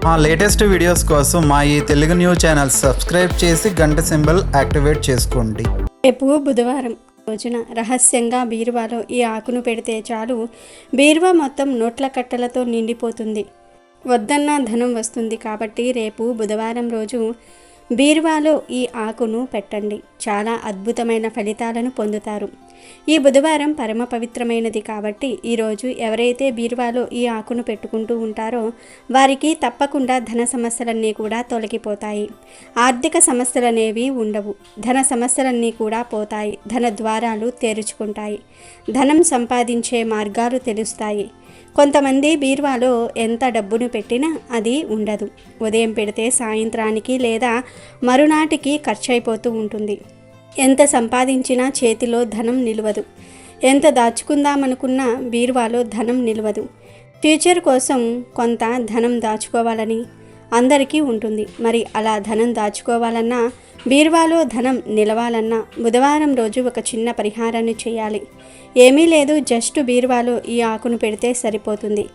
మా latest videos కోసం మా ఈ తెలుగు న్యూస్ ఛానల్ సబ్స్క్రైబ్ చేసి గంట సింబల్ యాక్టివేట్ చేసుకోండి. రేపు బుధవారం రోజున రహస్యంగా బీరువాలో ఈ ఆకును పెడితే చాలు, బీరువా మొత్తం నోట్ల కట్టలతో నిండిపోతుంది. వద్దన్న ధనం వస్తుంది. కాబట్టి రేపు బుధవారం రోజు బీరువాలో ఈ ఆకును పెట్టండి. చాలా అద్భుతమైన ఫలితాలను పొందుతారు. ఈ బుధవారం పరమ పవిత్రమైనది కాబట్టి ఈరోజు ఎవరైతే బీరువాలో ఈ ఆకును పెట్టుకుంటూ ఉంటారో వారికి తప్పకుండా ధన సమస్యలన్నీ కూడా తొలగిపోతాయి. ఆర్థిక సమస్యలనేవి ఉండవు. ధన సమస్యలన్నీ కూడా పోతాయి. ధన ద్వారాలు తెరుచుకుంటాయి. ధనం సంపాదించే మార్గాలు తెలుస్తాయి. కొంతమంది బీరువాలో ఎంత డబ్బును పెట్టినా అది ఉండదు. ఉదయం పెడితే సాయంత్రానికి లేదా మరునాటికి ఖర్చు అయిపోతూ ఉంటుంది. ఎంత సంపాదించినా చేతిలో ధనం నిలవదు. ఎంత దాచుకుందామనుకున్నా బీరువాలో ధనం నిలవదు. ఫ్యూచర్ కోసం కొంత ధనం దాచుకోవాలని అందరికీ ఉంటుంది. మరి అలా ధనం దాచుకోవాలన్నా, బీరువాలో ధనం నిలవాలన్నా బుధవారం రోజు ఒక చిన్న పరిహారాన్ని చేయాలి. ఏమీ లేదు, జస్ట్ బీరువాలో ఈ ఆకును పెడితే సరిపోతుంది.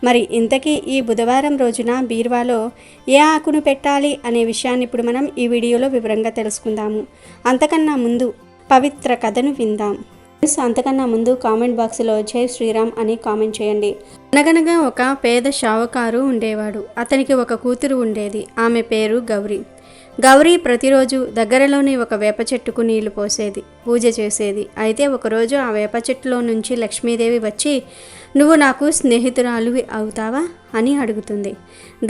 మరి ఇంతకీ ఈ బుధవారం రోజున బీరువాలో ఏ ఆకును పెట్టాలి అనే విషయాన్ని ఇప్పుడు మనం ఈ వీడియోలో వివరంగా తెలుసుకుందాము. అంతకన్నా ముందు పవిత్ర కథను విందాం. అంతకన్నా ముందు కామెంట్ బాక్స్లో జై శ్రీరామ్ అని కామెంట్ చేయండి. అనగనగా ఒక పేద షావుకారు ఉండేవాడు. అతనికి ఒక కూతురు ఉండేది. ఆమె పేరు గౌరీ. గౌరీ ప్రతిరోజు దగ్గరలోని ఒక వేప చెట్టుకు నీళ్లు పోసేది, పూజ చేసేది. అయితే ఒకరోజు ఆ వేప చెట్టులో నుంచి లక్ష్మీదేవి వచ్చి, నువ్వు నాకు స్నేహితురాలు అవుతావా అని అడుగుతుంది.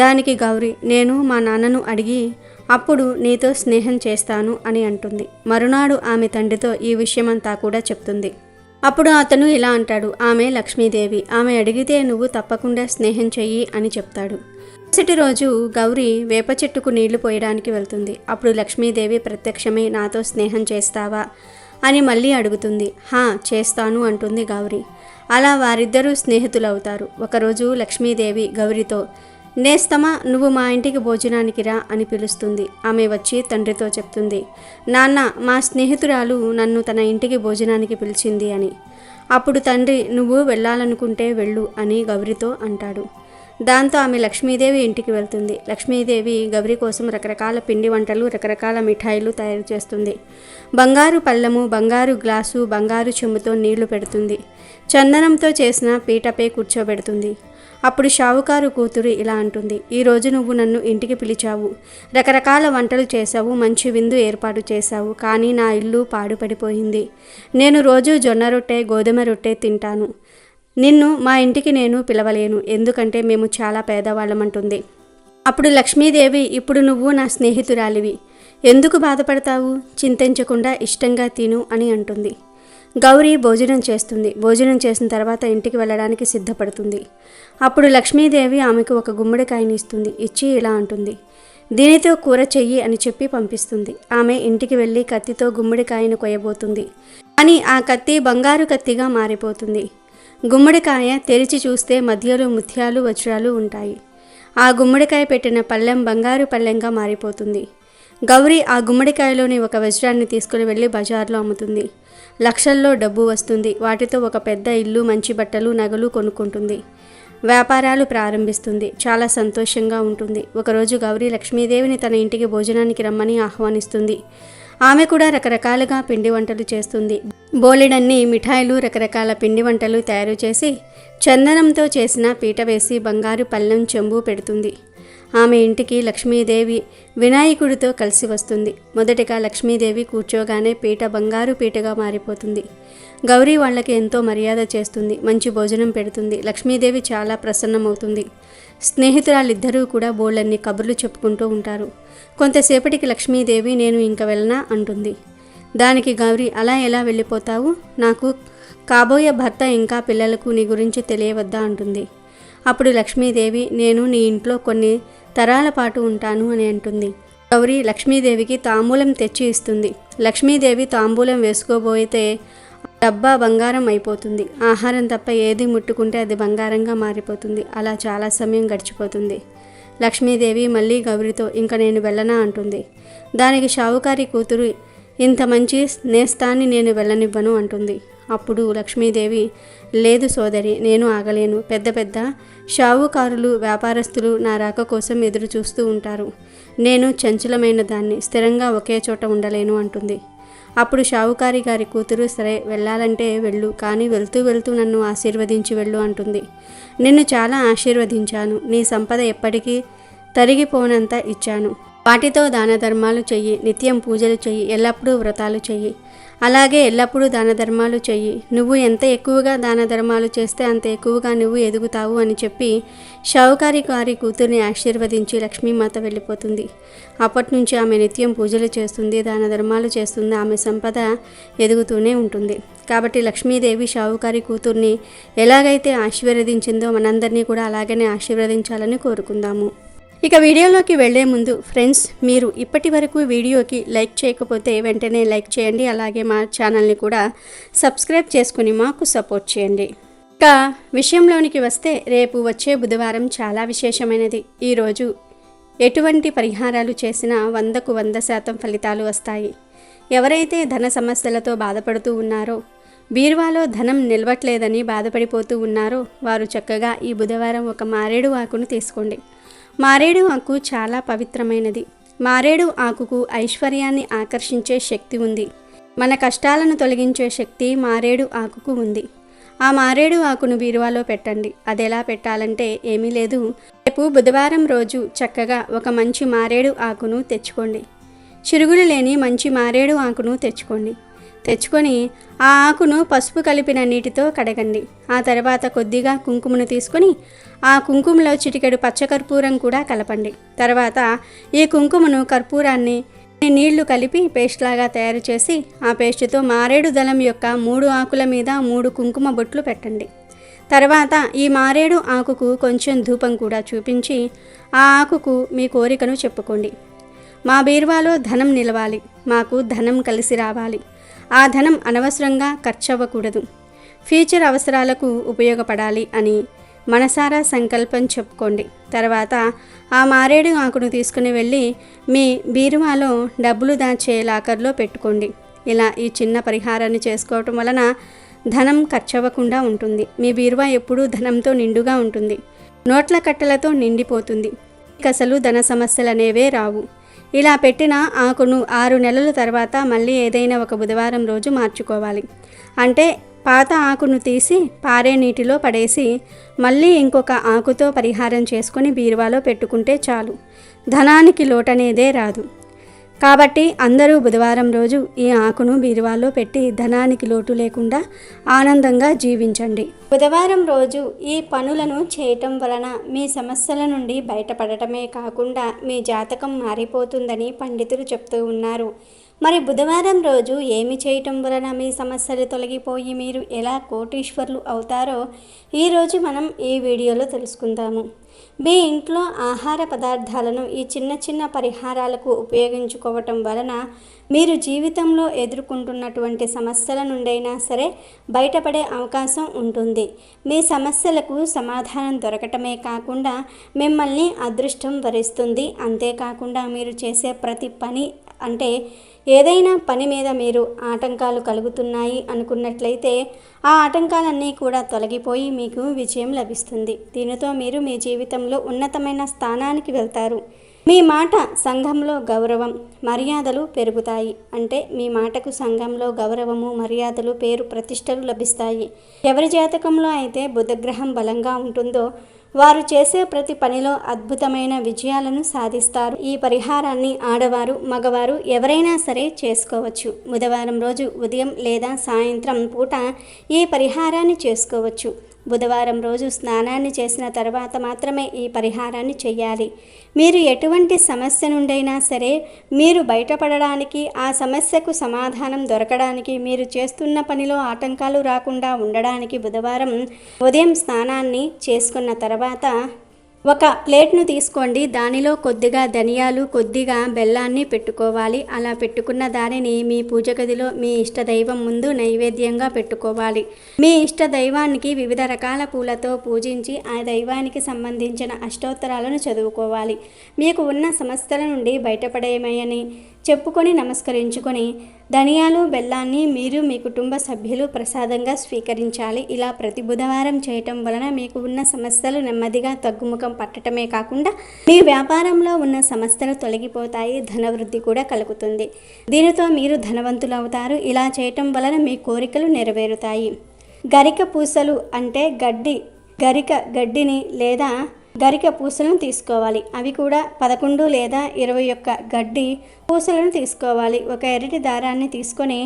దానికి గౌరీ, నేను మా నాన్నను అడిగి అప్పుడు నీతో స్నేహం చేస్తాను అని అంటుంది. మరునాడు ఆమె తండ్రితో ఈ విషయమంతా కూడా చెప్తుంది. అప్పుడు అతను ఇలా అంటాడు, ఆమె లక్ష్మీదేవి, ఆమె అడిగితే నువ్వు తప్పకుండా స్నేహం చెయ్యి అని చెప్తాడు. మరుసటి రోజు గౌరీ వేప చెట్టుకు నీళ్లు పోయడానికి వెళ్తుంది. అప్పుడు లక్ష్మీదేవి ప్రత్యక్షమై నాతో స్నేహం చేస్తావా అని మళ్ళీ అడుగుతుంది. హా, చేస్తాను అంటుంది గౌరీ. అలా వారిద్దరూ స్నేహితులవుతారు. ఒకరోజు లక్ష్మీదేవి గౌరీతో, నేస్తమా, నువ్వు మా ఇంటికి భోజనానికి రా అని పిలుస్తుంది. ఆమె వచ్చి తండ్రితో చెప్తుంది, నాన్న, మా స్నేహితురాలు నన్ను తన ఇంటికి భోజనానికి పిలిచింది అని. అప్పుడు తండ్రి, నువ్వు వెళ్ళాలనుకుంటే వెళ్ళు అని గౌరీతో అంటాడు. దాంతో ఆమె లక్ష్మీదేవి ఇంటికి వెళ్తుంది. లక్ష్మీదేవి గౌరీ కోసం రకరకాల పిండి వంటలు, రకరకాల మిఠాయిలు తయారు చేస్తుంది. బంగారు పళ్ళెము, బంగారు గ్లాసు, బంగారు చెంబుతో నీళ్లు పెడుతుంది. చందనంతో చేసిన పీటపై కూర్చోబెడుతుంది. అప్పుడు షావుకారు కూతురు ఇలా అంటుంది, ఈరోజు నువ్వు నన్ను ఇంటికి పిలిచావు, రకరకాల వంటలు చేశావు, మంచి విందు ఏర్పాటు చేశావు. కానీ నా ఇల్లు పాడుపడిపోయింది. నేను రోజు జొన్న రొట్టె, గోధుమ రొట్టె తింటాను. నిన్ను మా ఇంటికి నేను పిలవలేను, ఎందుకంటే మేము చాలా పేదవాళ్ళమంటుంది. అప్పుడు లక్ష్మీదేవి, ఇప్పుడు నువ్వు నా స్నేహితురాలివి, ఎందుకు బాధపడతావు, చింతించకుండా ఇష్టంగా తిను అని అంటుంది. గౌరీ భోజనం చేస్తుంది. భోజనం చేసిన తర్వాత ఇంటికి వెళ్ళడానికి సిద్ధపడుతుంది. అప్పుడు లక్ష్మీదేవి ఆమెకు ఒక గుమ్మడికాయని ఇస్తుంది. ఇచ్చి ఇలా అంటుంది, దీనితో కూర చెయ్యి అని చెప్పి పంపిస్తుంది. ఆమె ఇంటికి వెళ్ళి కత్తితో గుమ్మడికాయను కొయ్యబోతుంది. కానీ ఆ కత్తి బంగారు కత్తిగా మారిపోతుంది. గుమ్మడికాయ తెరిచి చూస్తే మధ్యలో ముత్యాలు, వజ్రాలు ఉంటాయి. ఆ గుమ్మడికాయ పెట్టిన పళ్ళెం బంగారు పళ్ళెంగా మారిపోతుంది. గౌరీ ఆ గుమ్మడికాయలోని ఒక వజ్రాన్ని తీసుకుని వెళ్ళి బజార్లో అమ్ముతుంది. లక్షల్లో డబ్బు వస్తుంది. వాటితో ఒక పెద్ద ఇల్లు, మంచి బట్టలు, నగలు కొనుక్కుంటుంది. వ్యాపారాలు ప్రారంభిస్తుంది. చాలా సంతోషంగా ఉంటుంది. ఒకరోజు గౌరీ లక్ష్మీదేవిని తన ఇంటికి భోజనానికి రమ్మని ఆహ్వానిస్తుంది. ఆమె కూడా రకరకాలుగా పిండి వంటలు చేస్తుంది. బోలెడన్ని మిఠాయిలు, రకరకాల పిండి వంటలు తయారు చేసి చందనంతో చేసిన పీట వేసి బంగారు పళ్ళెం, చెంబు పెడుతుంది. ఆమె ఇంటికి లక్ష్మీదేవి వినాయకుడితో కలిసి వస్తుంది. మొదటిగా లక్ష్మీదేవి కూర్చోగానే పీట బంగారు పీటగా మారిపోతుంది. గౌరీ వాళ్ళకి ఎంతో మర్యాద చేస్తుంది. మంచి భోజనం పెడుతుంది. లక్ష్మీదేవి చాలా ప్రసన్నమవుతుంది. స్నేహితురాలిద్దరూ కూడా బోళ్ళన్ని కబుర్లు చెప్పుకుంటూ ఉంటారు. కొంతసేపటికి లక్ష్మీదేవి, నేను ఇంక వెళ్ళనా అంటుంది. దానికి గౌరీ, అలా ఎలా వెళ్ళిపోతావు, నాకు కాబోయే భర్త ఇంకా పిల్లలకు నీ గురించి తెలియవద్దా అంటుంది. అప్పుడు లక్ష్మీదేవి, నేను నీ ఇంట్లో కొన్ని తరాల పాటు ఉంటాను అని అంటుంది. గౌరీ లక్ష్మీదేవికి తాంబూలం తెచ్చి ఇస్తుంది. లక్ష్మీదేవి తాంబూలం వేసుకోబోయితే డబ్బా బంగారం అయిపోతుంది. ఆహారం తప్ప ఏది ముట్టుకుంటే అది బంగారంగా మారిపోతుంది. అలా చాలా సమయం గడిచిపోతుంది. లక్ష్మీదేవి మళ్ళీ గౌరీతో, ఇంక నేను వెళ్ళనా అంటుంది. దానికి షావుకారి కూతురు, ఇంత మంచి నేస్తాన్ని నేను వెళ్ళనివ్వను అంటుంది. అప్పుడు లక్ష్మీదేవి, లేదు సోదరి, నేను ఆగలేను. పెద్ద పెద్ద షావుకారులు, వ్యాపారస్తులు నా రాక కోసం ఎదురు చూస్తూ ఉంటారు. నేను చంచలమైన దాన్ని, స్థిరంగా ఒకే చోట ఉండలేను అంటుంది. అప్పుడు షావుకారి గారి కూతురు, సరే వెళ్ళాలంటే వెళ్ళు, కానీ వెళ్తూ వెళ్తూ నన్ను ఆశీర్వదించి వెళ్ళు అంటుంది. నిన్ను చాలా ఆశీర్వదించాను. నీ సంపద ఎప్పటికీ తరిగిపోనంత ఇచ్చాను. వాటితో దాన ధర్మాలు చెయ్యి, నిత్యం పూజలు చెయ్యి, ఎల్లప్పుడూ వ్రతాలు చెయ్యి. అలాగే ఎల్లప్పుడూ దాన ధర్మాలు చెయ్యి. నువ్వు ఎంత ఎక్కువగా దాన ధర్మాలు చేస్తే అంత ఎక్కువగా నువ్వు ఎదుగుతావు అని చెప్పి షావుకారి గారి కూతుర్ని ఆశీర్వదించి లక్ష్మీమాత వెళ్ళిపోతుంది. అప్పటి నుంచి ఆమె నిత్యం పూజలు చేస్తుంది, దాన ధర్మాలు చేస్తుంది. ఆమె సంపద ఎదుగుతూనే ఉంటుంది. కాబట్టి లక్ష్మీదేవి షావుకారి కూతుర్ని ఎలాగైతే ఆశీర్వదించిందో మనందరినీ కూడా అలాగనే ఆశీర్వదించాలని కోరుకుందాము. ఇక వీడియోలోకి వెళ్లే ముందు ఫ్రెండ్స్, మీరు ఇప్పటి వరకు వీడియోకి లైక్ చేయకపోతే వెంటనే లైక్ చేయండి. అలాగే మా ఛానల్ని కూడా సబ్స్క్రైబ్ చేసుకుని మాకు సపోర్ట్ చేయండి. ఇక విషయంలోనికి వస్తే, రేపు వచ్చే బుధవారం చాలా విశేషమైనది. ఈరోజు ఎటువంటి పరిహారాలు చేసినా 100కు 100% ఫలితాలు వస్తాయి. ఎవరైతే ధన సమస్యలతో బాధపడుతూ ఉన్నారో, బీరువాలో ధనం నిలవట్లేదని బాధపడిపోతూ ఉన్నారో వారు చక్కగా ఈ బుధవారం ఒక మారేడు ఆకును తీసుకోండి. మారేడు ఆకు చాలా పవిత్రమైనది. మారేడు ఆకుకు ఐశ్వర్యాన్ని ఆకర్షించే శక్తి ఉంది. మన కష్టాలను తొలగించే శక్తి మారేడు ఆకుకు ఉంది. ఆ మారేడు ఆకును బీరువాలో పెట్టండి. అది ఎలా పెట్టాలంటే ఏమీ లేదు. రేపు బుధవారం రోజు చక్కగా ఒక మంచి మారేడు ఆకును తెచ్చుకోండి. చిరుగులు లేని మంచి మారేడు ఆకును తెచ్చుకొని ఆ ఆకును పసుపు కలిపిన నీటితో కడగండి. ఆ తర్వాత కొద్దిగా కుంకుమను తీసుకొని ఆ కుంకుమలో చిటికెడు పచ్చకర్పూరం కూడా కలపండి. తర్వాత ఈ కుంకుమను, కర్పూరాన్ని నీళ్లు కలిపి పేస్ట్ లాగా తయారు చేసి ఆ పేస్టుతో మారేడు దళం యొక్క 3 ఆకుల మీద 3 కుంకుమ బొట్లు పెట్టండి. తర్వాత ఈ మారేడు ఆకుకు కొంచెం ధూపం కూడా చూపించి ఆ ఆకుకు మీ కోరికను చెప్పుకోండి. మా బీరువాలో ధనం నిలవాలి, మాకు ధనం కలిసి రావాలి, ఆ ధనం అనవసరంగా ఖర్చవ్వకూడదు, ఫ్యూచర్ అవసరాలకు ఉపయోగపడాలి అని మనసారా సంకల్పం చెప్పుకోండి. తర్వాత ఆ మారేడు ఆకును తీసుకుని వెళ్ళి మీ బీరువాలో డబ్బులు దాచే లాకర్లో పెట్టుకోండి. ఇలా ఈ చిన్న పరిహారాన్ని చేసుకోవటం వలన ధనం ఖర్చవ్వకుండా ఉంటుంది. మీ బీరువా ఎప్పుడూ ధనంతో నిండుగా ఉంటుంది. నోట్ల కట్టలతో నిండిపోతుంది. అసలు ధన సమస్యలు అనేవే రావు. ఇలా పెట్టిన ఆకును 6 నెలల తర్వాత మళ్ళీ ఏదైనా ఒక బుధవారం రోజు మార్చుకోవాలి. అంటే పాత ఆకును తీసి పారే నీటిలో పడేసి మళ్ళీ ఇంకొక ఆకుతో పరిహారం చేసుకొని బీరువాలో పెట్టుకుంటే చాలు. ధనానికి లోటనేదే రాదు. కాబట్టి అందరూ బుధవారం రోజు ఈ ఆకును బీరువాలో పెట్టి ధనానికి లోటు లేకుండా ఆనందంగా జీవించండి. బుధవారం రోజు ఈ పనులను చేయటం వలన మీ సమస్యల నుండి బయటపడటమే కాకుండా మీ జాతకం మారిపోతుందని పండితులు చెప్తూ ఉన్నారు. మరి బుధవారం రోజు ఏమి చేయటం వలన మీ సమస్యలు తొలగిపోయి మీరు ఎలా కోటీశ్వర్లు అవుతారో ఈరోజు మనం ఈ వీడియోలో తెలుసుకుందాము. మీ ఇంట్లో ఆహార పదార్థాలను ఈ చిన్న చిన్న పరిహారాలకు ఉపయోగించుకోవటం వలన మీరు జీవితంలో ఎదుర్కొంటున్నటువంటి సమస్యల నుండైనా సరే బయటపడే అవకాశం ఉంటుంది. మీ సమస్యలకు సమాధానం దొరకటమే కాకుండా మిమ్మల్ని అదృష్టం వరిస్తుంది. అంతేకాకుండా మీరు చేసే ప్రతి పని, అంటే ఏదైనా పని మీద మీరు ఆటంకాలు కలుగుతున్నాయి అనుకున్నట్లయితే ఆ ఆటంకాలన్నీ కూడా తొలగిపోయి మీకు విజయం లభిస్తుంది. దీనితో మీరు మీ జీవితంలో ఉన్నతమైన స్థానానికి వెళ్తారు. మీ మాట సంఘంలో గౌరవం, మర్యాదలు పెరుగుతాయి. అంటే మీ మాటకు సంఘంలో గౌరవము, మర్యాదలు, పేరు ప్రతిష్టలు లభిస్తాయి. ఎవరి జాతకంలో అయితే బుధగ్రహం బలంగా ఉంటుందో వారు చేసే ప్రతి పనిలో అద్భుతమైన విజయాలను సాధిస్తారు. ఈ పరిహారాన్ని ఆడవారు, మగవారు ఎవరైనా సరే చేసుకోవచ్చు. బుధవారం రోజు ఉదయం లేదా సాయంత్రం పూట ఈ పరిహారాన్ని చేసుకోవచ్చు. బుధవారం రోజు స్నానాన్ని చేసిన తర్వాత మాత్రమే ఈ పరిహారాన్ని చేయాలి. మీరు ఎటువంటి సమస్య నుండైనా సరే మీరు బయటపడడానికి, ఆ సమస్యకు సమాధానం దొరకడానికి, మీరు చేస్తున్న పనిలో ఆటంకాలు రాకుండా ఉండడానికి బుధవారం ఉదయం స్నానాన్ని చేసుకున్న తర్వాత ఒక ప్లేట్ను తీసుకోండి. దానిలో కొద్దిగా ధనియాలు, కొద్దిగా బెల్లాన్ని పెట్టుకోవాలి. అలా పెట్టుకున్న దానిని మీ పూజ గదిలో మీ ఇష్ట దైవం ముందు నైవేద్యంగా పెట్టుకోవాలి. మీ ఇష్ట దైవానికి వివిధ రకాల పూలతో పూజించి ఆ దైవానికి సంబంధించిన అష్టోత్తరాలను చదువుకోవాలి. మీకు ఉన్న సమస్యల నుండి బయటపడేమని చెప్పుకొని నమస్కరించుకొని ధనియాలు బెల్లాన్ని మీరు మీ కుటుంబ సభ్యులు ప్రసాదంగా స్వీకరించాలి. ఇలా ప్రతి బుధవారం చేయటం వలన మీకు ఉన్న సమస్యలు నెమ్మదిగా తగ్గుముఖం పట్టడమే కాకుండా మీ వ్యాపారంలో ఉన్న సమస్యలు తొలగిపోతాయి, ధనవృద్ధి కూడా కలుగుతుంది. దీనితో మీరు ధనవంతులవుతారు. ఇలా చేయటం వలన మీ కోరికలు నెరవేరుతాయి. గరిక పూసలు అంటే గరిక గడ్డిని లేదా గరిక పూసలను తీసుకోవాలి. అవి కూడా 11 లేదా 21 గడ్డి పూసలను తీసుకోవాలి. ఒక ఎర్రటి దారాన్ని తీసుకొని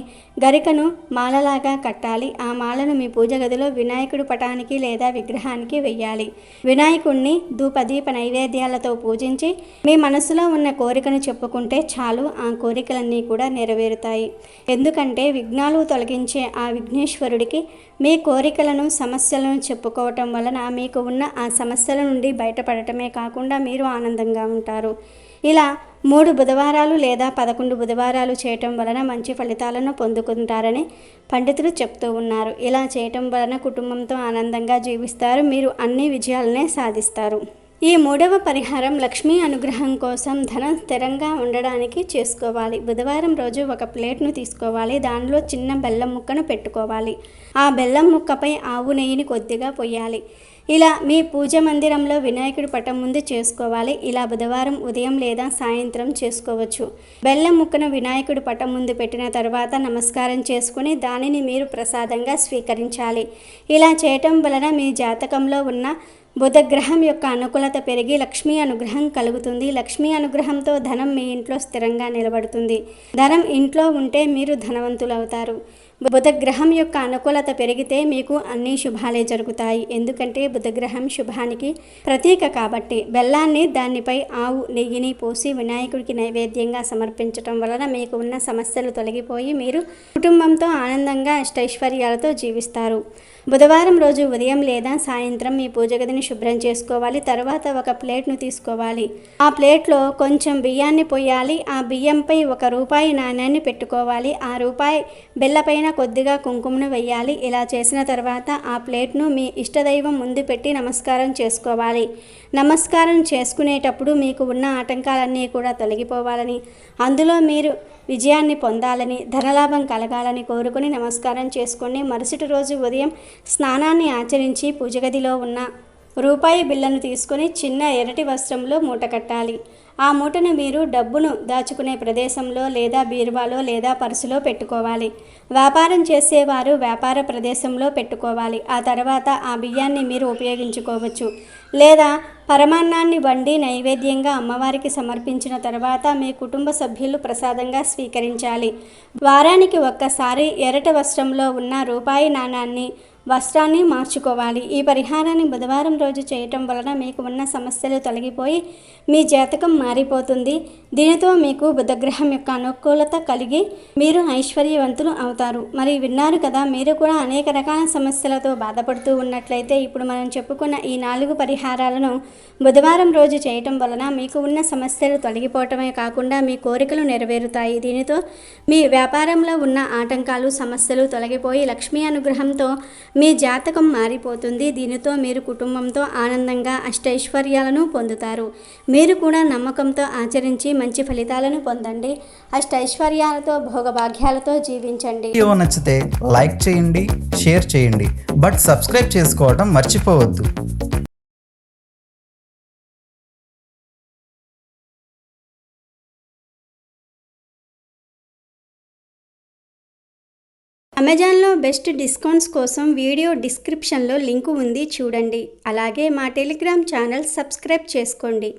గరికను మాలలాగా కట్టాలి. ఆ మాలను మీ పూజ గదిలో వినాయకుడి పటానికి లేదా విగ్రహానికి వెయ్యాలి. వినాయకుడిని ధూపదీప నైవేద్యాలతో పూజించి మీ మనసులో ఉన్న కోరికను చెప్పుకుంటే చాలు, ఆ కోరికలన్నీ కూడా నెరవేరుతాయి. ఎందుకంటే విఘ్నాలు తొలగించే ఆ విఘ్నేశ్వరుడికి మీ కోరికలను సమస్యలను చెప్పుకోవటం వలన మీకు ఉన్న ఆ సమస్యల నుండి బయటపడటమే కాకుండా మీరు ఆనందంగా ఉంటారు. ఇలా 3 బుధవారాలు లేదా 11 బుధవారాలు చేయటం వలన మంచి ఫలితాలను పొందుకుంటారని పండితులు చెప్తూ ఉన్నారు. ఇలా చేయటం వలన కుటుంబంతో ఆనందంగా జీవిస్తారు, మీరు అన్ని విజయాలనే సాధిస్తారు. ఈ 3వ పరిహారం లక్ష్మీ అనుగ్రహం కోసం ధనం స్థిరంగా ఉండడానికి చేసుకోవాలి. బుధవారం రోజు ఒక ప్లేట్ను తీసుకోవాలి. దానిలో చిన్న బెల్లం ముక్కను పెట్టుకోవాలి. ఆ బెల్లం ముక్కపై ఆవు నెయ్యిని కొద్దిగా పొయ్యాలి. ఇలా మీ పూజ మందిరంలో వినాయకుడి పటం ముందు చేసుకోవాలి. ఇలా బుధవారం ఉదయం లేదా సాయంత్రం చేసుకోవచ్చు. బెల్లం ముక్కను వినాయకుడి పటం ముందు పెట్టిన తర్వాత నమస్కారం చేసుకుని దానిని మీరు ప్రసాదంగా స్వీకరించాలి. ఇలా చేయటం వలన మీ జాతకంలో ఉన్న బుధగ్రహం యొక్క అనుకూలత పెరిగి లక్ష్మీ అనుగ్రహం కలుగుతుంది. లక్ష్మీ అనుగ్రహంతో ధనం మీ ఇంట్లో స్థిరంగా నిలబడుతుంది. ధనం ఇంట్లో ఉంటే మీరు ధనవంతులవుతారు. బుధగ్రహం యొక్క అనుకూలత పెరిగితే మీకు అన్ని శుభాలే జరుగుతాయి. ఎందుకంటే బుధగ్రహం శుభానికి ప్రతీక కాబట్టి. బెల్లాన్ని దానిపై ఆవు నెయ్యిని పోసి వినాయకుడికి నైవేద్యంగా సమర్పించటం వలన మీకు ఉన్న సమస్యలు తొలగిపోయి మీరు కుటుంబంతో ఆనందంగా అష్టైశ్వర్యాలతో జీవిస్తారు. బుధవారం రోజు ఉదయం లేదా సాయంత్రం మీ పూజ గదిని శుభ్రం చేసుకోవాలి. తర్వాత ఒక ప్లేట్ను తీసుకోవాలి. ఆ ప్లేట్లో కొంచెం బియ్యాన్ని పొయ్యాలి. ఆ బియ్యంపై ₹1 నాణ్యాన్ని పెట్టుకోవాలి. ఆ రూపాయి బిళ్ళపైన కొద్దిగా కుంకుమను వెయ్యాలి. ఇలా చేసిన తర్వాత ఆ ప్లేట్ను మీ ఇష్టదైవం ముందు పెట్టి నమస్కారం చేసుకోవాలి. నమస్కారం చేసుకునేటప్పుడు మీకు ఉన్న ఆటంకాలన్నీ కూడా తొలగిపోవాలని, అందులో మీరు విజయాన్ని పొందాలని, ధనలాభం కలగాలని కోరుకుని నమస్కారం చేసుకోండి. మరుసటి రోజు ఉదయం స్నానాన్ని ఆచరించి పూజగదిలో ఉన్న రూపాయి బిళ్ళను తీసుకొని చిన్న ఎర్రటి వస్త్రంలో మూట కట్టాలి. ఆ మూటను మీరు డబ్బును దాచుకునే ప్రదేశంలో లేదా బీరువాలో లేదా పర్సులో పెట్టుకోవాలి. వ్యాపారం చేసేవారు వ్యాపార ప్రదేశంలో పెట్టుకోవాలి. ఆ తర్వాత ఆ బియ్యాన్ని మీరు ఉపయోగించుకోవచ్చు. లేదా పరమాన్నాన్ని వండి నైవేద్యంగా అమ్మవారికి సమర్పించిన తర్వాత మీ కుటుంబ సభ్యులు ప్రసాదంగా స్వీకరించాలి. వారానికి ఒక్కసారి ఎర్రటి వస్త్రంలో ఉన్న రూపాయి నాణాన్ని వస్త్రాన్ని మార్చుకోవాలి. ఈ పరిహారాన్ని బుధవారం రోజు చేయటం వలన మీకు ఉన్న సమస్యలు తొలగిపోయి మీ జాతకం మారిపోతుంది. దీనితో మీకు బుధగ్రహం యొక్క అనుకూలత కలిగి మీరు ఐశ్వర్యవంతులు అవుతారు. మరి విన్నారు కదా, మీరు కూడా అనేక రకాల సమస్యలతో బాధపడుతూ ఉన్నట్లయితే ఇప్పుడు మనం చెప్పుకున్న ఈ 4 పరిహారాలను బుధవారం రోజు చేయటం వలన మీకు ఉన్న సమస్యలు తొలగిపోవటమే కాకుండా మీ కోరికలు నెరవేరుతాయి. దీనితో మీ వ్యాపారంలో ఉన్న ఆటంకాలు సమస్యలు తొలగిపోయి లక్ష్మీ అనుగ్రహంతో మీ జాతకం మారిపోతుంది. దీనితో మీరు కుటుంబంతో ఆనందంగా అష్టైశ్వర్యాలను పొందుతారు. మీరు కూడా నమ్మకంతో ఆచరించి మంచి ఫలితాలను పొందండి. అష్టైశ్వర్యాలతో భోగభాగ్యాలతో జీవించండి. వీడియో నచ్చితే లైక్ చేయండి, షేర్ చేయండి, బట్ సబ్స్క్రైబ్ చేసుకోవడం మర్చిపోవద్దు. అమెజాన్లో బెస్ట్ డిస్కౌంట్స్ కోసం వీడియో డిస్క్రిప్షన్లో లింకు ఉంది, చూడండి. అలాగే మా టెలిగ్రామ్ ఛానల్ సబ్స్క్రైబ్ చేసుకోండి.